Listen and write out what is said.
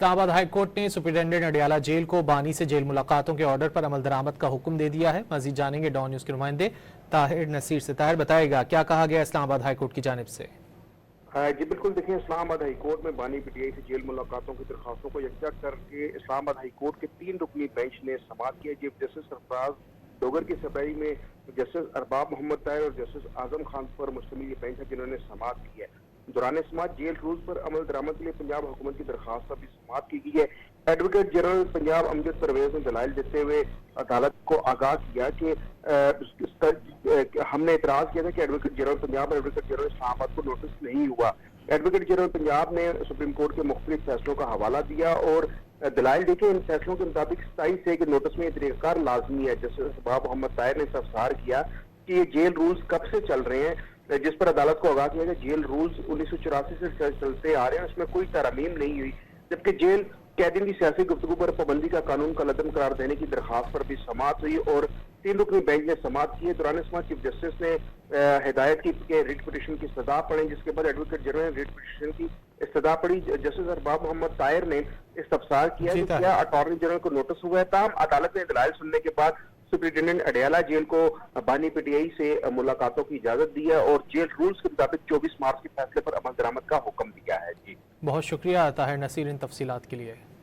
Islamabad high court ने superintendent Adiala jail को बानी से जेल मुलाकातों के ऑर्डर पर अमल दरामद का हुक्म दे दिया है। मजीद जानेंगे डॉन न्यूज के नुमाइंदे ताहिर नसीर से। ताहिर, बताएगा क्या कहा गया इस्लामाबाद हाई कोर्ट की जानिब से? जी बिल्कुल, देखिए इस्लामाबाद हाई कोर्ट में बानी पीटीआई से जेल मुलाकातों की दरखास्तों को यकजा करके इस्लामाबाद हाई कोर्ट के 3 रुकनी बेंच ने समाअत किया। चीफ जस्टिस सरफराज डोगर की सरबराही में जस्टिस अरबाब मोहम्मद ताहिर और जस्टिस आजम खान पर मुश्तमिल ये बेंच है जिन्होंने समाअत की है। दौरान समाअत जेल रूल्स पर अमल दरामद के लिए पंजाब हुकूमत की दरखास्त पर भी समाअत की गई है। एडवोकेट जनरल पंजाब अमजद परवेज ने दलाइल देते हुए अदालत को आगाह किया कि हमने इतराज किया था कि एडवोकेट जनरल पंजाब और एडवोकेट जनरल इस्लामाबाद को नोटिस नहीं हुआ। एडवोकेट जनरल पंजाब ने सुप्रीम कोर्ट के मुख्तलिफ फैसलों का हवाला दिया और दलाइल देखे इन फैसलों के मुताबिक 27 से नोटिस में तरीक़ाकार लाजमी है। जस्टिस अरबाब मोहम्मद ताहिर ने इस्तफसार किया कि ये जेल रूल्स कब से चल रहे हैं, जिस पर अदालत को आगाह किया कि जेल रूल्स 1984 से चलते आ रहे हैं, उसमें कोई तरमीम नहीं हुई। जबकि जेल कैदियों की सियासी गुफ्तगू पर पाबंदी का कानून का लदम करार देने की दरखास्त पर भी समाअत हुई और 3 रुकनी बेंच ने समाअत की। दौरान समाअत चीफ जस्टिस ने हिदायत की कि रिट पिटीशन की इस्तदा पढ़ें, जिसके बाद एडवोकेट जनरल ने रिट पिटीशन की इस्तदा पढ़ी। जस्टिस अरबाब मोहम्मद ताहिर ने इस्तफसार किया कि क्या अटॉर्नी जनरल को नोटिस हुआ है। ताहम अदालत ने दलाइल सुनने के बाद सुप्रिंटेंडेंट अडियाला जेल को बानी पीटीआई से मुलाकातों की इजाजत दी है और जेल रूल्स के मुताबिक 24 मार्च के फैसले पर अमल दरामद का हुक्म दिया है। जी बहुत शुक्रिया ताहिर नसीर इन तफसीलात के लिए।